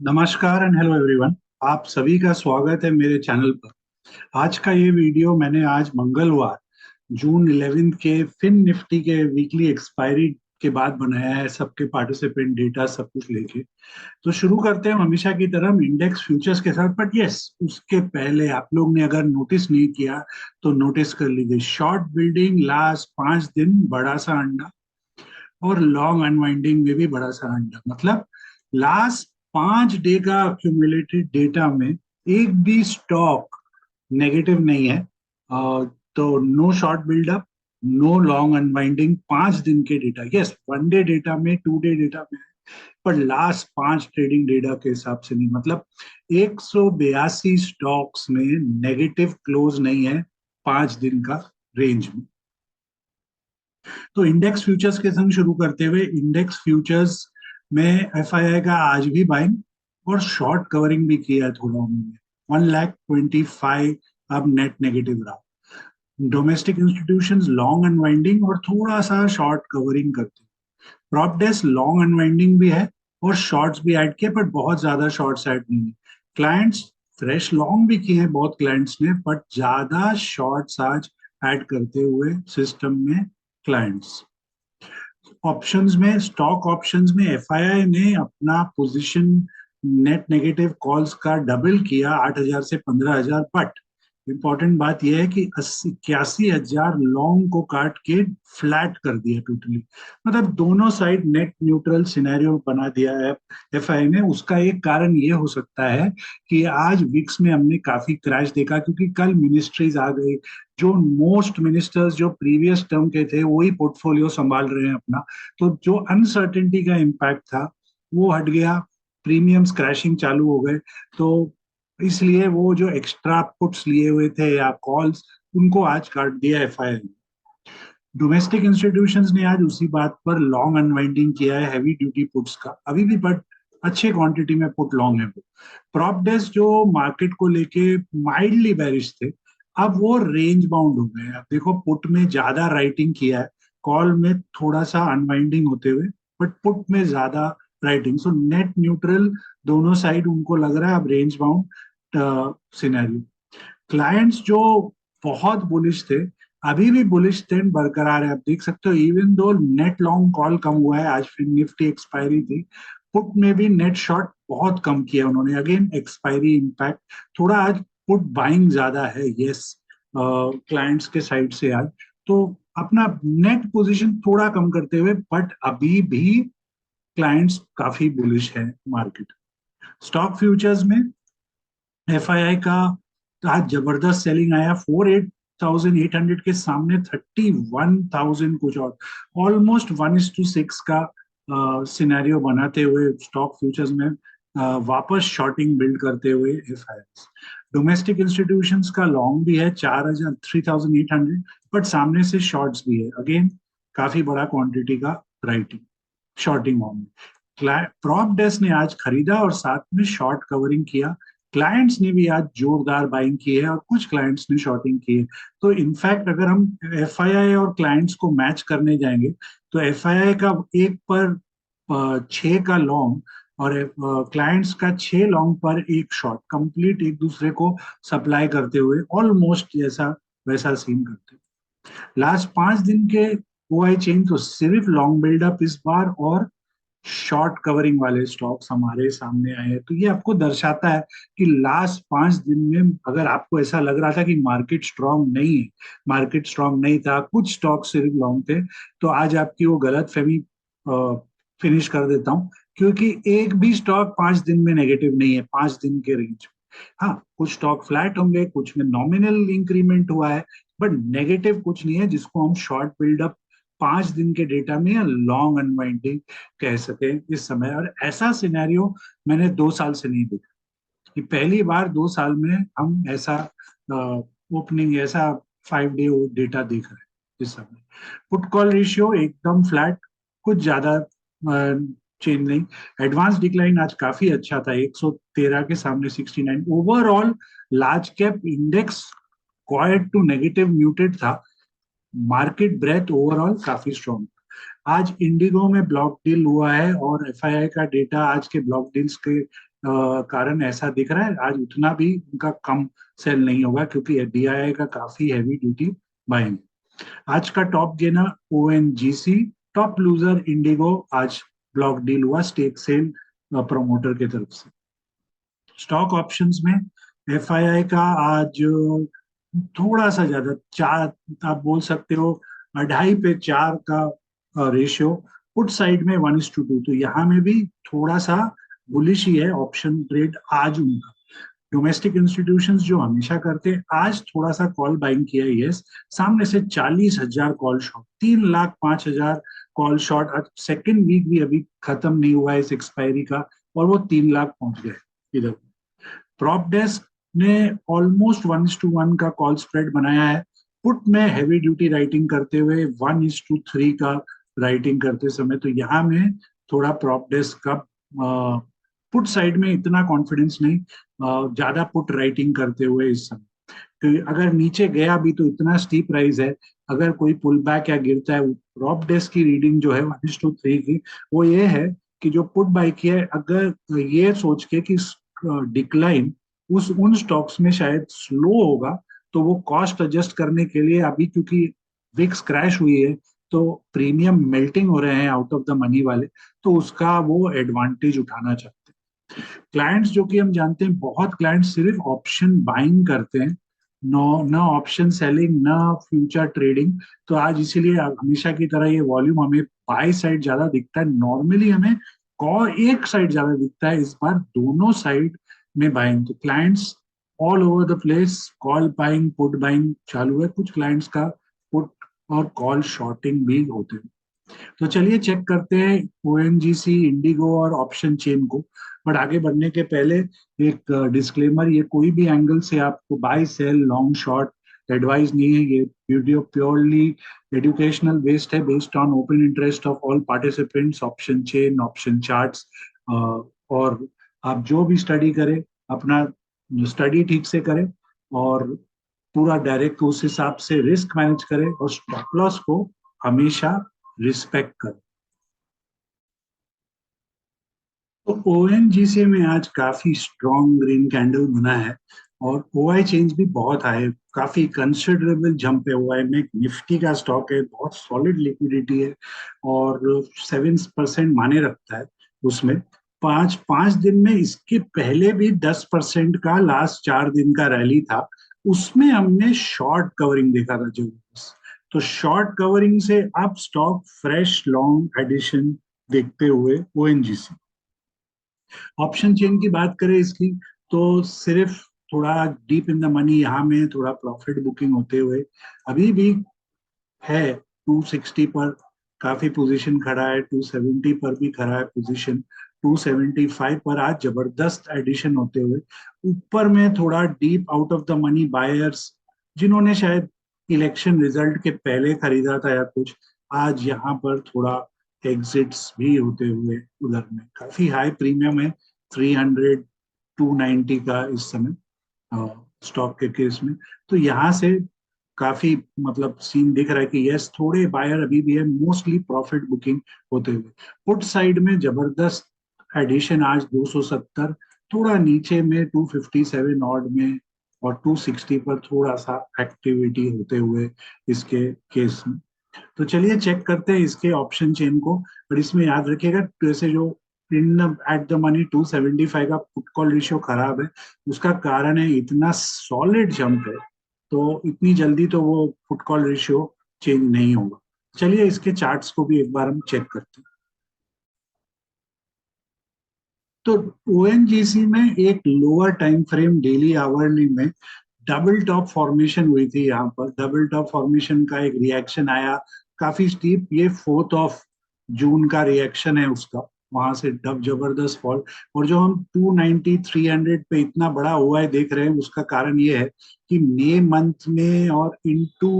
नमस्कार and hello everyone. आप सभी का स्वागत है मेरे चैनल पर। आज का ये वीडियो मैंने आज मंगलवार जून 11 के फिन निफ्टी के वीकली एक्सपायरी के बाद बनाया है, सबके पार्टिसिपेंट डेटा सब कुछ लेके। तो शुरू करते हैं हमेशा की तरह इंडेक्स फ्यूचर्स के साथ। बट यस, उसके पहले आप लोग ने अगर नोटिस नहीं किया तो नोटिस कर लीजिए। शॉर्ट बिल्डिंग लास्ट 5 दिन बड़ा सा अंडा, और लॉन्ग अनवाइंडिंग में भी बड़ा सा अंडा। मतलब लास्ट 5 डे का अक्यूमुलेटेड डेटा में एक भी स्टॉक नेगेटिव नहीं है। तो no short buildup, no long unwinding 5 दिन के डेटा। यस, 1 डे डेटा में, 2 डे डेटा में, पर लास्ट 5 ट्रेडिंग डेटा के हिसाब से नहीं। मतलब 182 स्टॉक्स में नेगेटिव क्लोज नहीं है 5 दिन का रेंज में। तो इंडेक्स फ्यूचर्स के संग शुरू करते हुए, इंडेक्स फ्यूचर्स में एफआईआई का आज भी बाइंग और शॉर्ट कवरिंग भी किया है थोड़ा उन्होंने। 1,25,000 अब नेट नेगेटिव रहा। डोमेस्टिक इंस्टीट्यूशंस लॉन्ग अनवाइंडिंग और थोड़ा सा शॉर्ट कवरिंग करते हैं। प्रॉप डेस्क लॉन्ग अनवाइंडिंग भी है और शॉर्ट्स भी ऐड किए, पर बहुत ज्यादा शॉर्ट्स ऐड नहीं है। क्लाइंट्स फ्रेश लॉन्ग भी किए हैं बहुत क्लाइंट्स ने, बट ज्यादा शॉर्ट्स आज ऐड करते हुए सिस्टम में क्लाइंट्स। ऑप्शंस में, स्टॉक ऑप्शंस में एफआईआई ने अपना पोजीशन नेट नेगेटिव कॉल्स का डबल किया, 8,000 से 15,000। बट इंपॉर्टेंट बात यह है कि 81,000 लॉन्ग को काट के फ्लैट कर दिया टोटली। मतलब दोनों साइड नेट न्यूट्रल सिनेरियो बना दिया है एफआईआई ने। उसका एक कारण ये हो सकता है कि आज विक्स में हमने काफी क्रैश देखा, क्योंकि कल मिनिस्ट्रीज आ गई। जो मोस्ट मिनिस्टर्स जो प्रीवियस टर्म के थे वही पोर्टफोलियो संभाल रहे हैं अपना। तो जो अनसर्टेनिटी का इम्पैक्ट था वो हट गया, प्रीमियम्स क्रैशिंग चालू हो गए। तो इसलिए वो जो एक्स्ट्रा पुट्स लिए हुए थे या कॉल्स, उनको आज काट दिया एफआईआई ने। डोमेस्टिक इंस्टीट्यूशंस ने आज उसी बात पर लॉन्ग अनवाइंडिंग किया है हैवी ड्यूटी पुट्स का अभी भी, बट अच्छे क्वांटिटी में पुट लॉन्ग है वो। प्रॉप डेस्क जो मार्केट को लेके माइल्डली बेरिश थे, अब वो रेंज बाउंड हो गए हैं। अब देखो, पुट में ज्यादा राइटिंग किया है, कॉल में थोड़ा सा अनवाइंडिंग होते हुए, बट पुट में ज्यादा राइटिंग। सो नेट न्यूट्रल दोनों साइड उनको लग रहा है अब रेंज बाउंड सिनेरियो। क्लाइंट्स जो बहुत बुलिश थे, अभी भी बुलिश ट्रेंड बरकरार है। आप देख सकते हो, even though net long call कम हुआ है, आज फिर निफ्टी एक्सपायरी थी, पुट में भी नेट शॉर्ट बहुत कम किया उन्होंने। अगेन एक्सपायरी इम्पैक्ट, थोड़ा आज पुट बाइंग ज्यादा है, यस, क्लाइंट्स के साइड से आज। तो अपना नेट पोजीशन थोड़ा कम करते हुए, बट अभी भी क्लाइंट्स काफी बुलिश है मार्केट। स्टॉक फ्यूचर्स में एफआईआई का आज जबरदस्त सेलिंग आया। 48,800 के सामने 31,000 कुछ, और ऑलमोस्ट 1:6 का सिनेरियो बनाते हुए स्टॉक फ्यूचर्स में वापस शॉर्टिंग बिल्ड करते हुए एफआईआई। डोमेस्टिक इंस्टीट्यूशंस का लॉन्ग भी है 4,000, 3,800, बट सामने से शॉर्ट्स भी है। अगेन काफी बड़ा क्वांटिटी का writing shorting on. Prop desk ने आज खरीदा और साथ में शॉर्ट कवरिंग किया। क्लाइंट्स ने भी आज जोरदार बाइंग की है और कुछ क्लाइंट्स ने शॉर्टिंग की है। तो इनफैक्ट अगर हम एफआईआई और क्लाइंट्स को मैच करने जाएंगे, तो एफआईआई का 1 पर 6 का लॉन्ग और क्लाइंट्स का 6 लॉन्ग पर 1 शॉर्ट, कंप्लीट एक दूसरे को सप्लाई करते हुए ऑलमोस्ट जैसा वैसा सीन करते हैं। लास्ट 5 दिन के ओआई चेन तो सिर्फ लॉन्ग बिल्डअप इस बार, और शॉर्ट कवरिंग वाले स्टॉक्स हमारे सामने आए हैं। तो ये आपको दर्शाता है कि लास्ट 5 दिन में अगर आपको ऐसा लग रहा था कि मार्केट स्ट्रांग नहीं है, मार्केट स्ट्रांग नहीं था, कुछ स्टॉक सिर्फ लॉन्ग थे, तो आज आपकी वो गलत फहमी फिनिश कर देता हूँ। क्योंकि एक भी स्टॉक 5 दिन में नेगेटिव नहीं है 5 दिन के रेंज में। हाँ, कुछ स्टॉक फ्लैट होंगे, कुछ में नॉमिनल इंक्रीमेंट हुआ है, बट नेगेटिव कुछ नहीं है जिसको हम शॉर्ट बिल्डअप 5 दिन के डेटा में या लॉन्ग अनवाइंडिंग कह सके इस समय। और ऐसा सिनेरियो मैंने 2 साल से नहीं देखा, कि पहली बार 2 साल में हम ऐसा ओपनिंग, ऐसा 5 डे डेटा देख रहे हैं इस समय। पुट कॉल रेशियो एकदम फ्लैट, कुछ ज्यादा चेंज नहीं। एडवांस डिक्लाइन आज काफी अच्छा था, 113 के सामने 69। Overall large cap index quite to negative muted था। मार्केट ब्रेथ ओवरऑल काफी स्ट्रॉन्ग। आज इंडिगो में ब्लॉक डील हुआ है, और एफआईआई का डेटा आज के ब्लॉक डील्स के कारण ऐसा दिख रहा है। आज उतना भी उनका कम सेल नहीं होगा क्योंकि DII का काफी हैवी ड्यूटी बाइंग। आज का top gainer ONGC, top loser Indigo. आज ब्लॉक डील हुआ स्टेक सेल प्रमोटर की तरफ से। स्टॉक ऑप्शंस में FII का आज थोड़ा सा ज्यादा, चार आप बोल सकते हो 2.5 पे 4 का रेशियो। पुट साइड में 1:2, तो यहाँ में भी थोड़ा सा बुलिश ही है ऑप्शन ट्रेड आज उनका। डोमेस्टिक इंस्टीट्यूशंस जो हमेशा करते हैं, आज थोड़ा सा कॉल बाइंग किया है। यस, सामने से 40,000 कॉल शॉर्ट, 3,05,000 कॉल शॉर्ट। आज सेकेंड वीक भी अभी खत्म नहीं हुआ है इस एक्सपायरी का, और वो 3 लाख पहुंच गए इधर। प्रॉप डेस्क ने ऑलमोस्ट 1:1 का कॉल स्प्रेड बनाया है। पुट में हैवी ड्यूटी राइटिंग करते हुए 1:3 का राइटिंग करते समय, तो यहाँ में थोड़ा प्रॉप डेस्क का पुट साइड में इतना कॉन्फिडेंस नहीं, ज्यादा पुट राइटिंग करते हुए इस समय। तो अगर नीचे गया भी तो इतना स्टीप राइज है, अगर कोई पुल बैक या गिरता है, प्रॉप डेस्क की रीडिंग जो है 1:3 की, वो ये है कि जो पुट बाई की है, अगर ये सोच के कि डिक्लाइन उस उन स्टॉक्स में शायद स्लो होगा, तो वो कॉस्ट एडजस्ट करने के लिए अभी, क्योंकि विक्स क्रैश हुई है तो प्रीमियम मेल्टिंग हो रहे हैं आउट ऑफ द मनी वाले, तो उसका वो एडवांटेज उठाना चाहते हैं। क्लाइंट्स जो कि हम जानते हैं, बहुत क्लाइंट्स सिर्फ ऑप्शन बाइंग करते हैं, नो ना ऑप्शन सेलिंग ना फ्यूचर ट्रेडिंग। तो आज इसीलिए हमेशा की तरह ये वॉल्यूम हमें बाय साइड ज्यादा दिखता है। नॉर्मली हमें कॉल एक साइड ज्यादा दिखता है, इस बार दोनों साइड में बाइंग। तो clients all over the place call buying put buying चालू है। कुछ क्लाइंट्स का पुट और कॉल शॉर्टिंग भी होते हैं। तो चलिए चेक करते हैं ONGC, इंडिगो और ऑप्शन चेन को। बट आगे बढ़ने के पहले एक डिस्क्लेमर, ये कोई भी एंगल से आपको buy sell long short advice नहीं है। ये वीडियो प्योरली एजुकेशनल बेस्ड है, based on open interest of all participants, option chain, option charts. और आप जो भी स्टडी करें, अपना स्टडी ठीक से करें और पूरा डायरेक्ट उस हिसाब से रिस्क मैनेज करें, और स्टॉप लॉस को हमेशा रिस्पेक्ट करें। तो ONGC में आज काफी स्ट्रॉन्ग ग्रीन कैंडल बना है, और OI चेंज भी बहुत आए, काफी कंसिडरेबल जंप है। OI में निफ्टी का स्टॉक है, बहुत सॉलिड लिक्विडिटी है, और 7% माने रखता है उसमें। पांच पांच दिन में, इसके पहले भी 10% का लास्ट 4 दिन का रैली था, उसमें हमने शॉर्ट कवरिंग देखा था जबरदस्त। तो शॉर्ट कवरिंग से अब स्टॉक फ्रेश लॉन्ग एडिशन देखते हुए ONGC। ऑप्शन चेन की बात करें इसकी, तो सिर्फ थोड़ा डीप इन द मनी यहाँ में थोड़ा प्रॉफिट बुकिंग होते हुए अभी भी है 260 पर काफी पोजीशन खड़ा है, 270 पर भी खड़ा है पोजीशन, 275 पर आज जबरदस्त एडिशन होते हुए ऊपर में थोड़ा deep out of the money buyers, जिन्होंने शायद इलेक्शन रिजल्ट के पहले खरीदा था या कुछ, आज यहाँ पर थोड़ा एग्जिट्स भी होते हुए उधर में काफी हाई प्रीमियम है, 300 290 का इस समय स्टॉक के केस में। तो यहाँ से काफी मतलब सीन दिख रहा है कि यस, थोड़े बायर अभी भी है, मोस्टली प्रॉफिट बुकिंग होते हुए। पुट साइड में जबरदस्त एडिशन आज 270, थोड़ा नीचे में 257 ऑड में, और 260 पर थोड़ा सा एक्टिविटी होते हुए इसके केस में। तो चलिए चेक करते हैं इसके ऑप्शन चेन को। पर इसमें याद रखिएगा, जैसे जो इन एट द मनी 275 का पुट कॉल रेशियो खराब है, उसका कारण है इतना सॉलिड जंप है, तो इतनी जल्दी तो वो पुट कॉल रेशियो चेंज नहीं होगा। चलिए इसके चार्ट्स को भी एक बार हम चेक करते हैं। तो ONGC में एक lower time frame daily hourly में डबल टॉप फॉर्मेशन हुई थी। यहाँ पर डबल टॉप फॉर्मेशन का एक रिएक्शन आया काफी स्टीप, ये 4 जून का रिएक्शन है उसका, वहां से डब जबरदस्त फॉल। और जो हम 290 300 पे इतना बड़ा हुआ है देख रहे हैं, उसका कारण ये है कि मई मंथ में और इनटू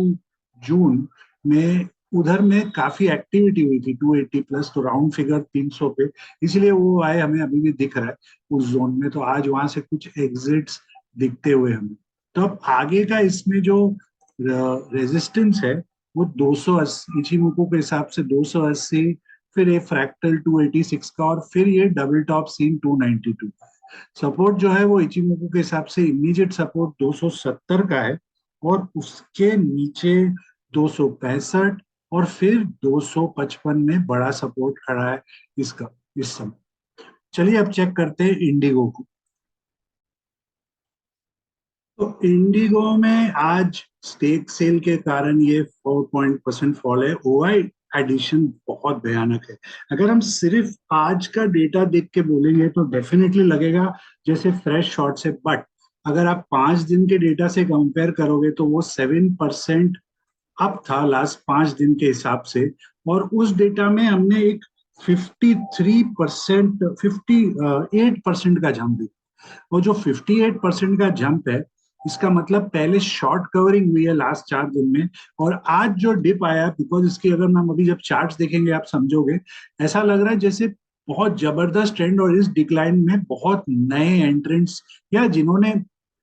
जून में उधर में काफी एक्टिविटी हुई थी 280 प्लस, तो राउंड फिगर 300 पे, इसलिए वो आए हमें अभी भी दिख रहा है उस जोन में। तो आज वहां से कुछ एग्जिट्स दिखते हुए हमें। तो अब आगे का इसमें जो रेजिस्टेंस है वो 280 इचिमोको के हिसाब से 280, फिर ये फ्रैक्टल 286 का, और फिर ये डबल टॉप सीन 292 का। सपोर्ट जो है वो इचिमोकू के हिसाब से इमीडिएट सपोर्ट 270 का है, और उसके नीचे 265, और फिर 255 में बड़ा सपोर्ट खड़ा है इसका इस समय। चलिए अब चेक करते हैं इंडिगो को। तो इंडिगो में आज स्टेक सेल के कारण ये 4% फॉल है। ओआई एडिशन बहुत भयानक है। अगर हम सिर्फ आज का डेटा देख के बोलेंगे तो डेफिनेटली लगेगा जैसे फ्रेश शॉर्ट्स है, बट अगर आप 5 दिन के डेटा से कंपेयर करोगे तो वो 7% अप था लास्ट 5 दिन के हिसाब से। और उस डेटा में हमने एक 53%, 58% का जंप दिया। और जो 58% का जंप है, इसका मतलब पहले शॉर्ट कवरिंग हुई है लास्ट 4 दिन में, और आज जो डिप आया, बिकॉज इसकी अगर हम अभी जब चार्ट्स देखेंगे आप समझोगे, ऐसा लग रहा है जैसे बहुत जबरदस्त ट्रेंड, और इस डिक्लाइन में बहुत नए एंट्रेंट्स या जिन्होंने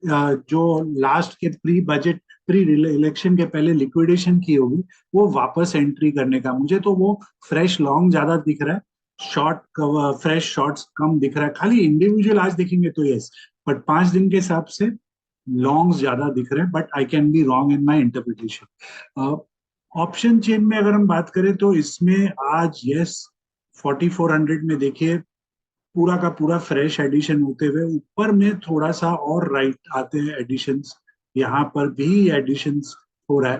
जो लास्ट के प्री बजट प्री इलेक्शन के पहले लिक्विडेशन की होगी, वो वापस एंट्री करने का, मुझे तो वो फ्रेश लॉन्ग ज्यादा दिख रहा है, शॉर्ट कवर फ्रेश शॉर्ट्स कम दिख रहा है। खाली इंडिविजुअल आज देखेंगे तो यस, बट 5 दिन के हिसाब से लॉन्ग्स ज्यादा दिख रहे हैं, but I can be wrong in my interpretation. Option chain में अगर हम बात करें तो इसमें आज यस 4400 में देखिए पूरा का पूरा फ्रेश एडिशन होते हुए ऊपर में थोड़ा सा और राइट आते हैं एडिशंस, यहाँ पर भी एडिशंस हो रहा है।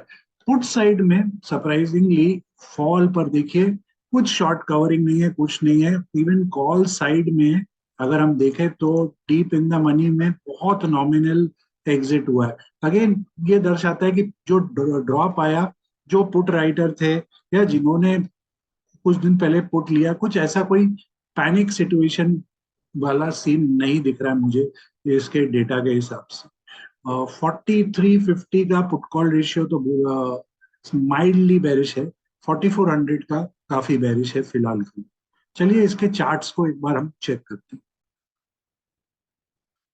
पुट साइड में सरप्राइजिंगली फॉल पर देखिए कुछ शॉर्ट कवरिंग नहीं है, कुछ नहीं है। इवन कॉल साइड में अगर हम देखें तो डीप इन द मनी में बहुत नॉमिनल एग्जिट हुआ है। अगेन ये दर्शाता है कि जो ड्रॉप आया, जो पुट राइटर थे या जिन्होंने कुछ दिन पहले पुट लिया, कुछ ऐसा कोई पैनिक सिचुएशन वाला सीन नहीं दिख रहा है मुझे इसके डेटा के हिसाब से। 4350 का पुट कॉल रेशियो तो माइल्डली बेरिश है, 4400 का काफी बेरिश है फिलहाल के लिए। चलिए इसके चार्ट्स को एक बार हम चेक करते हैं।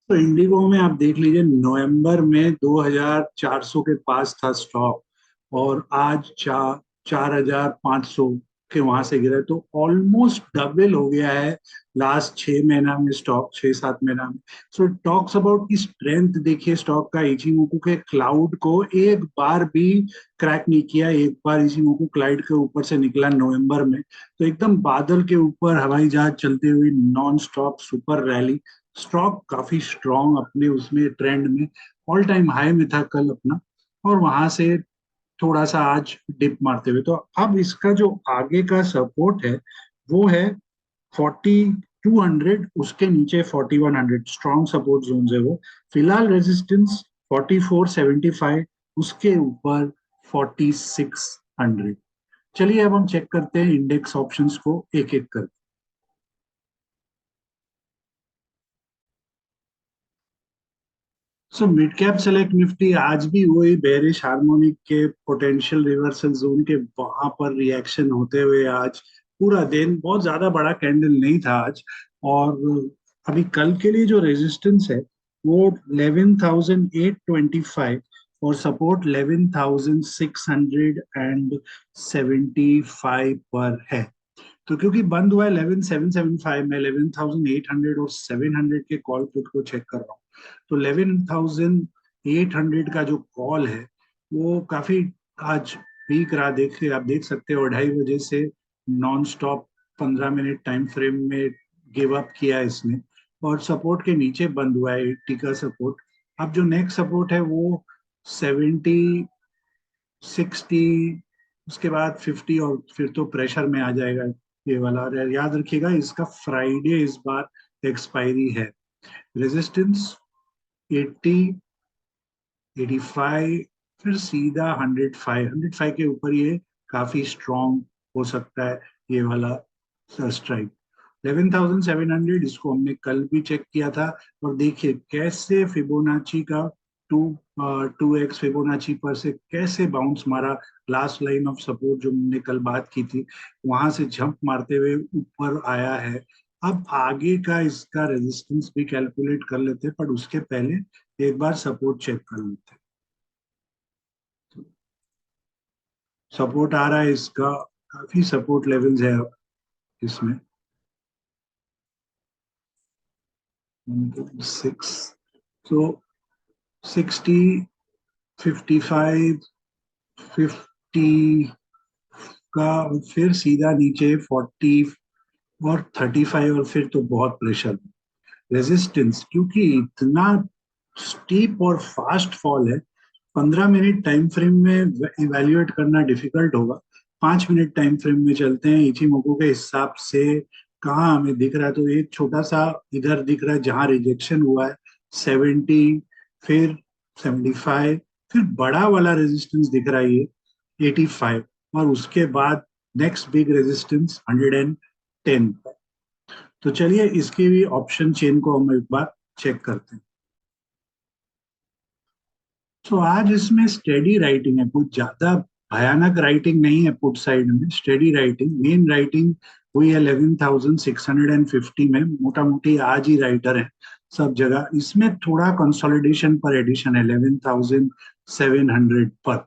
तो इंडिगो में आप देख लीजिए नवंबर में 2400 के पास था स्टॉक, और आज 4500 के वहां से गिरा है। तो ऑलमोस्ट डबल हो गया है लास्ट 6 महीना में स्टॉक, 6-7 महीना में। सो टॉक्स अबाउट की स्ट्रेंथ देखिए स्टॉक का। इचिमोकू के क्लाउड को एक बार भी क्रैक नहीं किया, एक बार इचिमोकू क्लाउड के ऊपर से निकला नवंबर में, तो एकदम बादल के ऊपर हवाई जहाज चलते हुए non stop super rally. Stock काफी स्ट्रॉन्ग अपने उसमें ट्रेंड में, ऑल टाइम हाई में था कल अपना, और वहां से थोड़ा सा आज डिप मारते हुए। तो अब इसका जो आगे का सपोर्ट है वो है 4200, उसके नीचे 4100 स्ट्रॉन्ग सपोर्ट जोन है वो। फिलहाल रेजिस्टेंस 4475, उसके ऊपर 4600। चलिए अब हम चेक करते हैं इंडेक्स ऑप्शंस को एक एक कर। So mid cap select Nifty आज भी वही बेरिश हार्मोनिक के पोटेंशियल रिवर्सल जोन के वहां पर रिएक्शन होते हुए आज पूरा दिन, बहुत ज्यादा बड़ा कैंडल नहीं था आज। और अभी कल के लिए जो रेजिस्टेंस है वो 11,825, और सपोर्ट 11,675 पर है। तो क्योंकि बंद हुआ है 11,775 में, 11,800 और 700 के कॉल पुट को चेक कर रहा हूँ। तो 11,800 का जो कॉल है वो काफी आज वीक रहा। देखिए आप देख सकते हो 2:30 बजे से non stop 15 minute time frame में गिव अप किया इसने, और सपोर्ट के नीचे बंद हुआ है 80 का सपोर्ट। अब जो नेक्स्ट सपोर्ट है वो 70, 60, उसके बाद 50, और फिर तो प्रेशर में आ जाएगा ये वाला। और याद रखिएगा इसका फ्राइडे इस बार एक्सपायरी है। रेजिस्टेंस 80, 85, फिर सीधा 105, 105 के ऊपर ये काफी स्ट्रॉन्ग हो सकता है ये वाला स्ट्राइक। 11,700 इसको हमने कल भी चेक किया था, और देखिए कैसे फिबोनाची का टू 2x फिबोनाची पर से कैसे बाउंस मारा। लास्ट लाइन ऑफ सपोर्ट जो हमने कल बात की थी वहां से जंप मारते हुए ऊपर आया है। अब आगे का इसका रेजिस्टेंस भी कैलकुलेट कर लेते हैं, पर उसके पहले एक बार सपोर्ट चेक कर लेते हैं। सपोर्ट आ रहा है इसका, काफी सपोर्ट लेवल्स है अब इसमें। 1.6, so 60, 55, 50 का, फिर सीधा नीचे 40 और 35, और फिर तो बहुत प्रेशर। रेजिस्टेंस क्योंकि इतना स्टीप और फास्ट फॉल है, 15 मिनट टाइम फ्रेम में इवेल्युएट करना डिफिकल्ट होगा। 5 मिनट टाइम फ्रेम में चलते हैं इचिमोकू के हिसाब से। कहाँ हमें दिख रहा है, तो एक छोटा सा इधर दिख रहा है जहां रिजेक्शन हुआ है, 70, फिर 75, फिर बड़ा वाला रेजिस्टेंस दिख रहा है ये 85, और उसके बाद नेक्स्ट बिग रेजिस्टेंस 110। तो चलिए इसकी भी ऑप्शन चेन को हम एक बार चेक करते हैं। तो आज इसमें स्टेडी राइटिंग है, कुछ ज्यादा भयानक राइटिंग नहीं है। पुट साइड में स्टेडी राइटिंग, मेन राइटिंग हुई है 11,650 में, मोटा मोटी आज ही राइटर है सब जगह। इसमें थोड़ा कंसोलिडेशन पर एडिशन है 11,700 पर,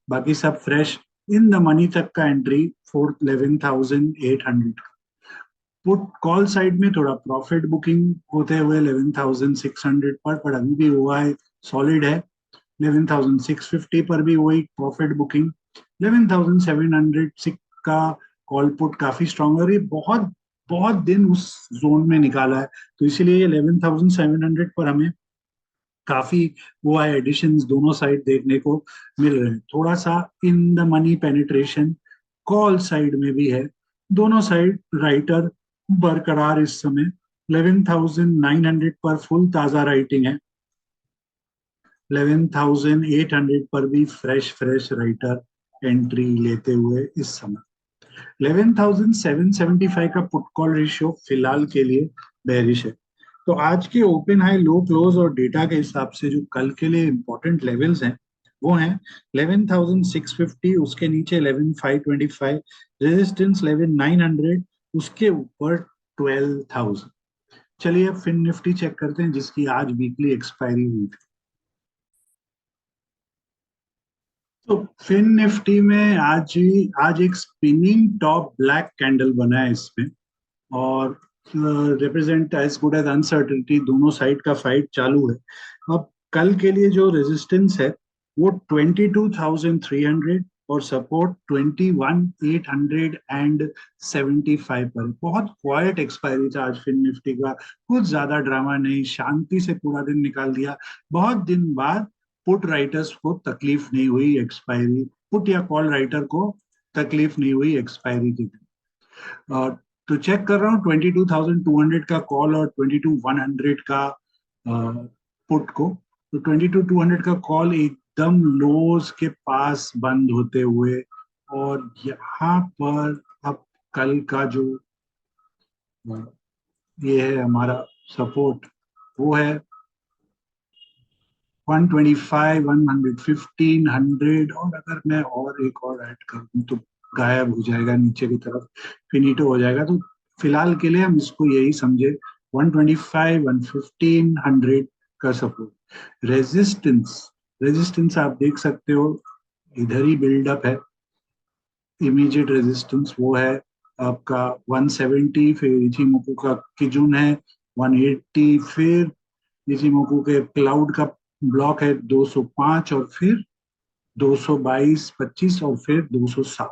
बाकी सब फ्रेश। इन द मनी तक का एंट्री 11,800। पुट कॉल साइड में थोड़ा प्रॉफिट बुकिंग होते हुए 11,600 पर अभी भी हुआ है, सॉलिड है। 11,650 पर भी वही प्रॉफिट बुकिंग। 11,700 का कॉल पुट काफी स्ट्रांग है, और ये बहुत बहुत दिन उस जोन में निकाला है, तो इसीलिए 11,700 पर हमें काफी वो है, एडिशंस दोनों साइड देखने को मिल रहे हैं। थोड़ा सा in the money penetration call side में भी है, दोनों साइड राइटर बरकरार इस समय। 11,900 पर फुल ताजा राइटिंग है, 11,800 पर भी फ्रेश फ्रेश राइटर एंट्री लेते हुए इस समय। 11,775 का पुट कॉल रेशियो फिलहाल के लिए बेरिश है। तो आज के ओपन हाई लो क्लोज और डेटा के हिसाब से जो कल के लिए इंपॉर्टेंट लेवल्स हैं वो हैं 11,650, उसके नीचे 11,525, रेजिस्टेंस 11,900, उसके ऊपर 12,000। चलिए अब फिन निफ्टी चेक करते हैं जिसकी आज वीकली एक्सपायरी हुई थी। तो फिन निफ्टी में आज एक स्पिनिंग टॉप ब्लैक कैंडल बना है इसमें, और represent as good as uncertainty, दोनों साइड का फाइट चालू है। अब कल के लिए जो रेजिस्टेंस है वो 22,300 और सपोर्ट 21,875 पर। बहुत क्वाइट एक्सपायरी था आज फिन निफ्टी का, कुछ ज्यादा ड्रामा नहीं, शांति से पूरा दिन निकाल दिया। बहुत दिन बाद पुट राइटर्स को तकलीफ नहीं हुई एक्सपायरी, पुट या कॉल राइटर को तकलीफ नहीं हुई एक्सपायरी के दिन। और तो चेक कर रहा हूँ 22,200 का कॉल और 22,100 का पुट को। तो 22,200 का कॉल एकदम लोज के पास बंद होते हुए, और यहाँ पर अब कल का जो ये है हमारा सपोर्ट, वो है 125, 100, 1,500, और अगर मैं और एक और ऐड कर दूं तो गायब हो जाएगा नीचे की तरफ, फिनिटो हो जाएगा। तो फिलहाल के लिए हम इसको यही समझे 125, 1,500 का सपोर्ट। रेजिस्टेंस, रेजिस्टेंस आप देख सकते हो इधर ही बिल्डअप है। इमीडिएट रेजिस्टेंस वो है आपका 170, फिर इचिमोकू का किजुन है 180, फिर इचिमोकू के क्लाउड का ब्लॉक है 205, और फिर 222, 25, और फिर 260।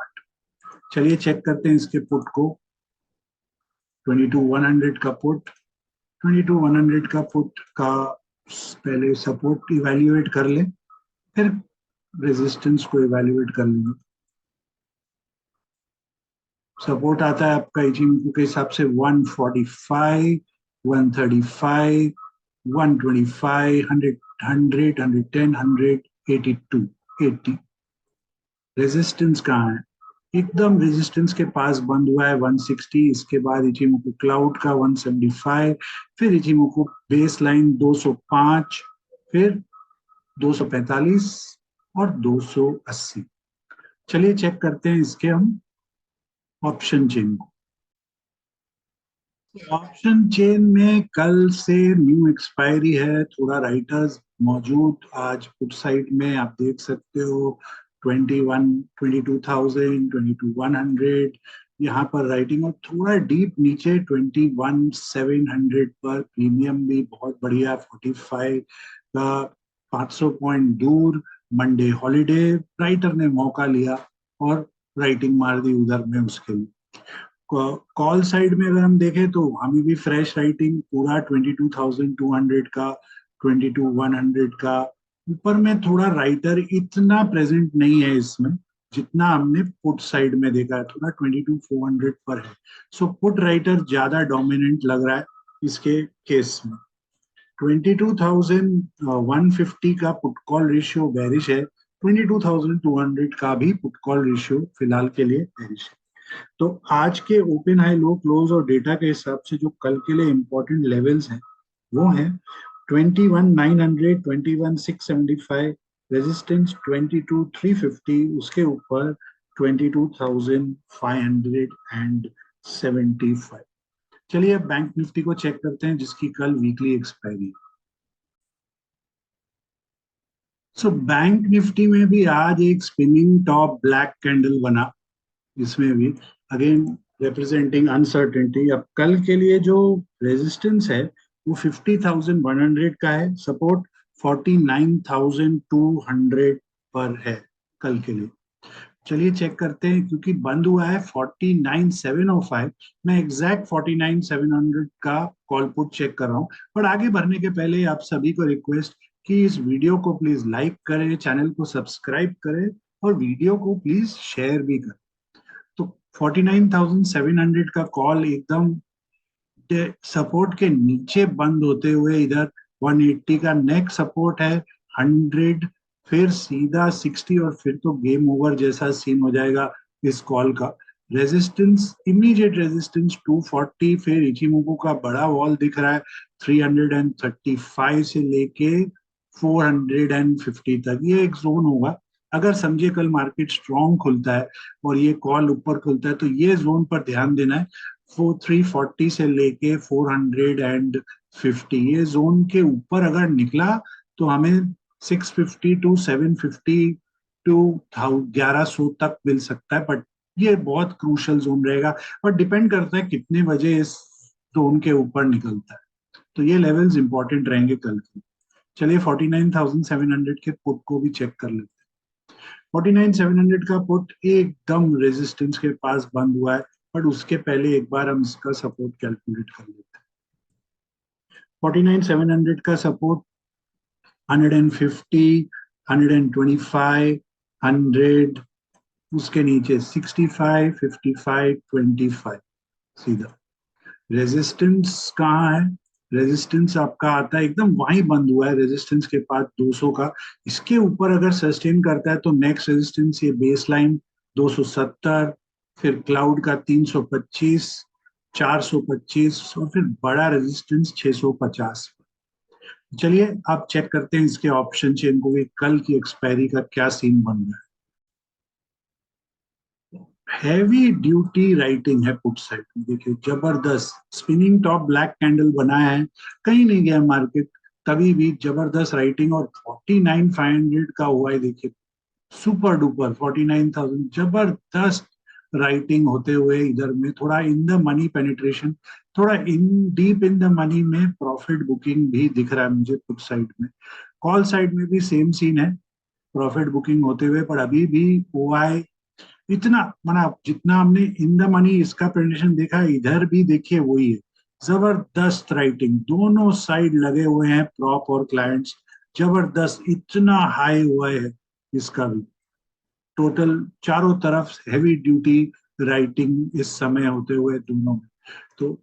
चलिए चेक करते हैं इसके पुट को। 22,100 का पुट, 22,100 का पुट का पहले सपोर्ट इवेल्युएट कर ले, फिर रेजिस्टेंस को इवेल्युएट कर लेंगे। सपोर्ट आता है आपका इचिमोकू के हिसाब से 145, 135, 125, 100, 100, 110, 182, 80। रेजिस्टेंस कहाँ है, एकदम रेजिस्टेंस के पास बंद हुआ है 160। इसके बाद इचिमोकू क्लाउड का 175, फिर इचिमोकू बेस लाइन 205, फिर 245 और 280। चलिए चेक करते हैं इसके हम ऑप्शन चेन को। ऑप्शन चेन में कल से न्यू एक्सपायरी है, थोड़ा राइटर्स मौजूद आज पुट साइड में, आप देख सकते हो 21, 22,000, 22,100, यहाँ पर राइटिंग और थोड़ा डीप नीचे 21,700 पर प्रीमियम भी बहुत बढ़िया 45 का 500 पॉइंट दूर। मंडे हॉलीडे, राइटर ने मौका लिया और राइटिंग मार दी उधर में उसके लिए। कॉल साइड में अगर हम देखें तो हमें भी फ्रेश राइटिंग पूरा 22,200 का, 22,100 का। ऊपर में थोड़ा राइटर इतना प्रेजेंट नहीं है इसमें जितना हमने पुट साइड में देखा है, थोड़ा 22,400 पर है। सो पुट राइटर ज्यादा डोमिनेंट लग रहा है इसके केस में। 22,150 का पुट कॉल रेशियो बेरिश है, 22,200 का भी पुट कॉल रेशियो फिलहाल के लिए बेरिश है। तो आज के ओपन हाई लो क्लोज और डेटा के हिसाब से जो कल के लिए इंपॉर्टेंट लेवल्स हैं वो हैं 21,900, 21,675, रेजिस्टेंस 22,350, उसके ऊपर 22,575। चलिए अब बैंक निफ्टी को चेक करते हैं जिसकी कल weekly expiry. So bank Nifty में भी आज एक स्पिनिंग टॉप ब्लैक कैंडल बना, इसमें भी अगेन रिप्रेजेंटिंग अनसर्टेनिटी। अब कल के लिए जो रेजिस्टेंस है वो 50,100 का है, सपोर्ट 49,200 पर है कल के लिए। चलिए चेक करते हैं, क्योंकि बंद हुआ है 49,705। मैं एग्जैक्ट 49,700 का कॉल पुट चेक कर रहा हूँ। पर आगे बढ़ने के पहले आप सभी को रिक्वेस्ट कि इस वीडियो को प्लीज लाइक करें, चैनल को सब्सक्राइब करें और वीडियो को प्लीज शेयर भी करें। तो 49,700 का कॉल एकदम सपोर्ट के नीचे बंद होते हुए इधर 180 का नेक सपोर्ट है, 100, फिर सीधा 60 और फिर तो गेम ओवर जैसा सीन हो जाएगा इस कॉल का। रेजिस्टेंस, इमीडिएट रेजिस्टेंस 240, फिर इचिमोको का बड़ा वॉल दिख रहा है 335 से लेके 450 तक, ये एक जोन होगा। अगर समझे कल मार्केट स्ट्रॉन्ग खुलता है और ये कॉल ऊपर खुलता है तो ये जोन पर ध्यान देना है। 340 से लेके 450, ये जोन के ऊपर अगर निकला तो हमें 650 टू 750 टू 1100 तक मिल सकता है। बट ये बहुत क्रूशल जोन रहेगा और डिपेंड करता है कितने बजे इस जोन के ऊपर निकलता है। तो ये लेवल्स इंपॉर्टेंट रहेंगे कल के। चलिए 49,700 के पुट को भी चेक कर लेते हैं। 49,700 का पुट एकदम रेजिस्टेंस के पास बंद हुआ है, बट उसके पहले एक बार हम इसका सपोर्ट कैलकुलेट कर लेते हैं। 49,700 का सपोर्ट 150, 125, 100, उसके नीचे 65, 55, 25 सीधा। रेजिस्टेंस कहाँ है? रेजिस्टेंस आपका आता है एकदम वहीं बंद हुआ है रेजिस्टेंस के पास 200 का। इसके ऊपर अगर सस्टेन करता है तो नेक्स्ट रेजिस्टेंस ये बेस लाइन 270, फिर क्लाउड का 325, 425 और फिर बड़ा रेजिस्टेंस 650। चलिए आप चेक करते हैं इसके ऑप्शन चेन को भी, कल की एक्सपायरी का क्या सीन बन रहा है। हैवी ड्यूटी राइटिंग है पुट साइड में, देखिए जबरदस्त स्पिनिंग टॉप ब्लैक कैंडल बनाया है, कहीं नहीं गया मार्केट, तभी भी जबरदस्त राइटिंग और 49,500 का हुआ है। देखिए सुपर डुपर 49,000, जबरदस्त राइटिंग होते हुए इधर में थोड़ा इन द मनी पेनिट्रेशन, थोड़ा इन डीप इन द मनी में प्रॉफिट बुकिंग भी दिख रहा है मुझे पुट साइड में। कॉल साइड में भी सेम सीन है, प्रॉफिट बुकिंग होते हुए, पर अभी भी ओआई इतना माना जितना हमने इन द मनी इसका प्रेजेंटेशन देखा है इधर भी देखिए वही है। जबरदस्त राइटिंग दोनों साइड लगे हुए हैं, प्रॉप और क्लाइंट्स, जबरदस्त इतना हाई हुआ है इसका भी। टोटल चारों तरफ हैवी ड्यूटी राइटिंग इस समय होते हुए दोनों में। तो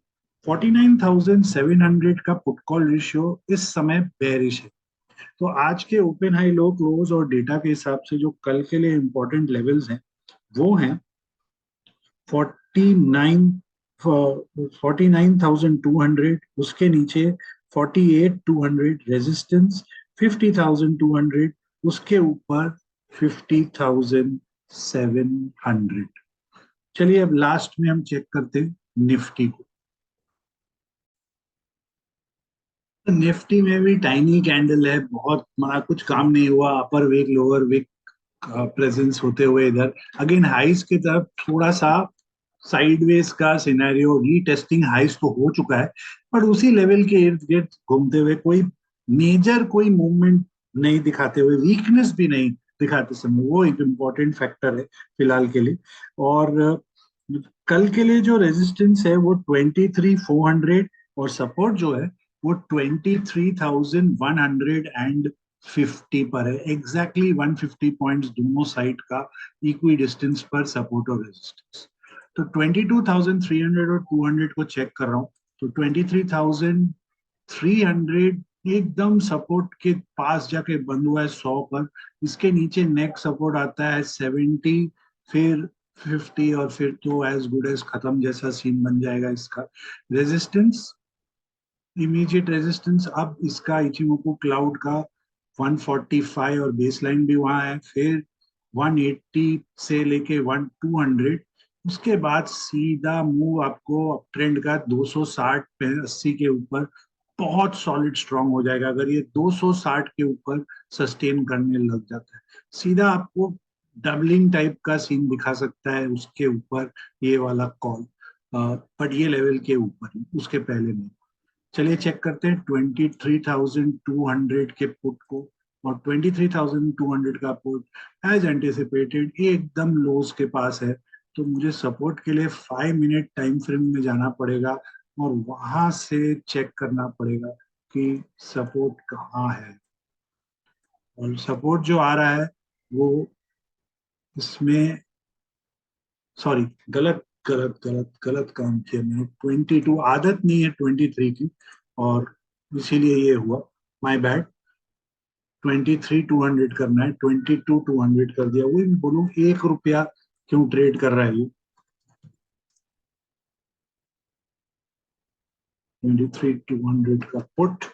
49,700 का पुट कॉल रेशियो इस समय बेरिश है। तो आज के ओपन हाई लो क्लोज और डेटा के हिसाब से जो कल के लिए इंपॉर्टेंट लेवल्स हैं वो हैं 49, 49,200, उसके नीचे 48,200 रेजिस्टेंस, 50,200, उसके ऊपर 50,700। चलिए अब लास्ट में हम चेक करते हैं निफ्टी को। निफ्टी में भी टाइनी कैंडल है, बहुत बड़ा कुछ काम नहीं हुआ, अपर वीक लोअर वीक प्रेजेंस होते हुए इधर अगेन हाइस की तरफ थोड़ा सा साइडवेज का सिनेरियो, रीटेस्टिंग हाइस तो हो चुका है, पर उसी लेवल के इर्द गिर्द घूमते हुए कोई मेजर कोई मूवमेंट नहीं दिखाते हुए, वीकनेस भी नहीं दिखाते समय, वो एक इम्पॉर्टेंट फैक्टर है फिलहाल के लिए। और कल के लिए जो रेजिस्टेंस है वो 23,400, और सपोर्ट जो है वो 23,150 पर है। एग्जैक्टली 150 पॉइंट्स दोनों साइड का इक्वी डिस्टेंस पर सपोर्ट और रेजिस्टेंस। तो 22,300 और 200 को चेक कर रहा हूँ, तो 23,300 एकदम सपोर्ट के पास जाके बंद हुआ है 100 पर। इसके नीचे नेक्स्ट सपोर्ट आता है 70, फिर 50, और फिर तो एज गुड एज खत्म जैसा सीन बन जाएगा इसका। रेजिस्टेंस, इमीडिएट रेजिस्टेंस अब इसका इचिमोकू क्लाउड का 145, और बेसलाइन भी वहां है, फिर 180 से लेके 200। उसके बाद सीधा मूव आपको अप ट्रेंड का 260 80 के ऊपर बहुत सॉलिड स्ट्रांग हो जाएगा। अगर ये 260 के ऊपर सस्टेन करने लग जाता है, सीधा आपको डबलिंग टाइप का सीन दिखा सकता है उसके ऊपर ये वाला कॉल। बट ये लेवल के ऊपर ही, उसके पहले नहीं। चलिए चेक करते हैं 23,200 के पुट को, और 23,200 का पुट एज एंटिसिपेटेड एकदम लोज के पास है। तो मुझे सपोर्ट के लिए 5 मिनट टाइम फ्रेम में जाना पड़ेगा, और वहां से चेक करना पड़ेगा कि सपोर्ट कहाँ है। और सपोर्ट जो आ रहा है वो इसमें, सॉरी, गलत गलत गलत गलत काम किया मैंने। 22 आदत नहीं है 23 की, और इसीलिए ये हुआ, माय बैड। 23,200 करना है, 22,200 कर दिया। वही मैं बोलूँ, 1 रुपया क्यों ट्रेड कर रहा है ये। 23,200 का पुट,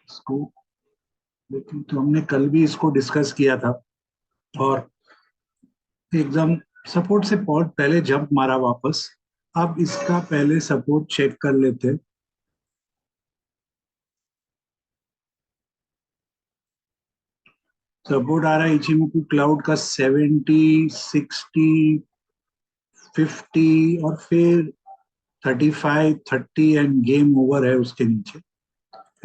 इसको लेकिन तो हमने कल भी इसको डिस्कस किया था, और एकदम सपोर्ट से बहुत पहले जंप मारा वापस। अब इसका पहले सपोर्ट चेक कर लेते हैं। सपोर्ट आ रहा है इचिमोकू क्लाउड का 70, 60, 50, और फिर 35, 30 एंड गेम ओवर है उसके नीचे।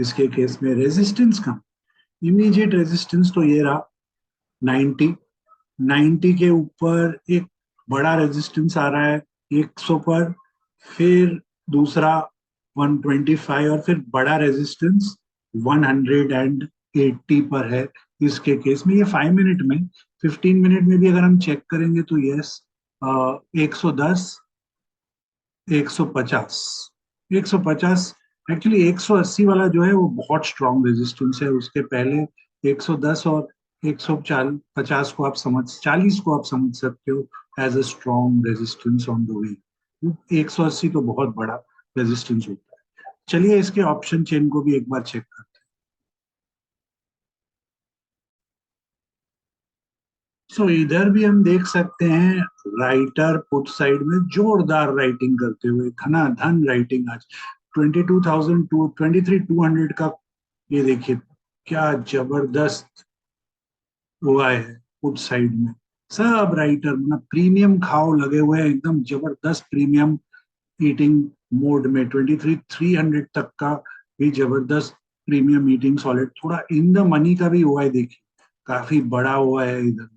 इसके केस में रेजिस्टेंस का इमीडिएट रेजिस्टेंस तो ये रहा 90। 90 के ऊपर एक बड़ा रेजिस्टेंस आ रहा है 100 पर, फिर दूसरा 125, और फिर बड़ा रेजिस्टेंस 180 पर है। इसके केस में ये 5 मिनट में, 15 मिनट में भी अगर हम चेक करेंगे तो यस, 110, 150, 150, एक्चुअली 180 वाला जो है वो बहुत स्ट्रॉन्ग रेजिस्टेंस है। उसके पहले 110 और 150 को आप समझ 40 को आप समझ सकते हो as a strong resistance on the way. 180 तो बहुत बड़ा रेजिस्टेंस होता है। चलिए इसके ऑप्शन चेन को भी एक बार चेक करते हैं। सो इधर भी हम देख सकते हैं राइटर पुट साइड में जोरदार राइटिंग करते हुए, धनाधन राइटिंग आज 23,200 का। ये देखिए क्या जबरदस्त हुआ है पुट साइड में। सब राइटर मतलब प्रीमियम खाओ लगे हुए हैं, एकदम जबरदस्त प्रीमियम ईटिंग मोड में। 23,300 तक का भी जबरदस्त प्रीमियम ईटिंग सॉलिड। थोड़ा इन द मनी का भी हुआ है, देखिए काफी बड़ा हुआ है इधर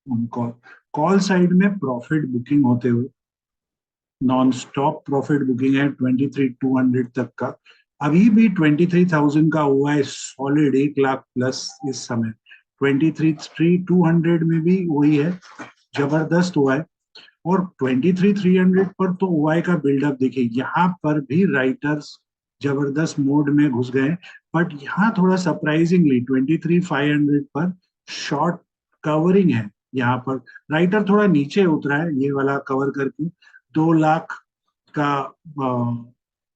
उनको। कॉल साइड में प्रॉफिट बुकिंग होते हुए, नॉन स्टॉप प्रॉफिट बुकिंग है 23,200 तक का। अभी भी 23,000 का हुआ है सॉलिड, 1 लाख प्लस इस समय। 23,200 में भी वही है, जबरदस्त हुआ है। और 23,300 पर तो ओआई का बिल्डअप देखिए, यहाँ पर भी राइटर्स जबरदस्त मोड में घुस गए। बट यहाँ थोड़ा सरप्राइजिंगली 23,500 पर शॉर्ट कवरिंग है। यहाँ पर राइटर थोड़ा नीचे उतरा है, ये वाला कवर करके 2 लाख का,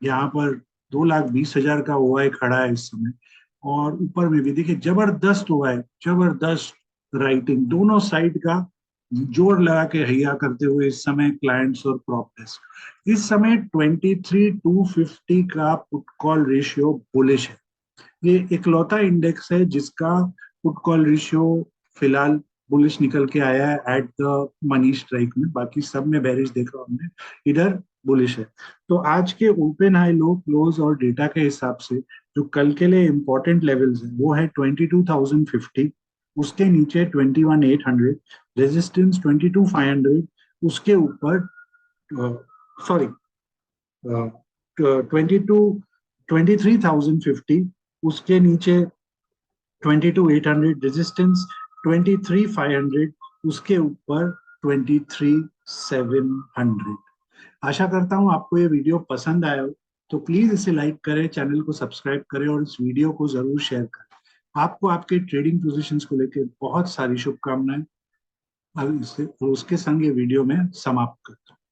यहाँ पर 2,20,000 का ओआई खड़ा है इस समय। और ऊपर में भी देखिए जबरदस्त ओआई, जबरदस्त राइटिंग दोनों साइड का जोर लगा के हैया करते हुए इस समय क्लाइंट्स और प्रॉप डेस्क। इस समय 23,250 का पुट कॉल रेशियो बुलिश है। ये इकलौता इंडेक्स है जिसका पुट कॉल रेशियो फिलहाल बुलिश निकल के आया है एट द मनी स्ट्राइक में, बाकी सब में बेरिश देखा हमने, इधर बुलिश है। तो आज के ओपन हाई लो क्लोज और डेटा के हिसाब से जो कल के लिए इंपॉर्टेंट लेवल्स है वो है 22,050, उसके नीचे 21,800, रेजिस्टेंस 22,500, उसके ऊपर सॉरी 23,050, उसके नीचे 22,800, रेजिस्टेंस 23,500, उसके ऊपर 23,700। आशा करता हूं आपको ये वीडियो पसंद आया हो, तो प्लीज इसे लाइक करें, चैनल को सब्सक्राइब करें और इस वीडियो को जरूर शेयर करें। आपको आपके ट्रेडिंग पोजीशंस को लेकर बहुत सारी शुभकामनाएं। अब इससे उसके संग ये वीडियो में समाप्त करता हूं।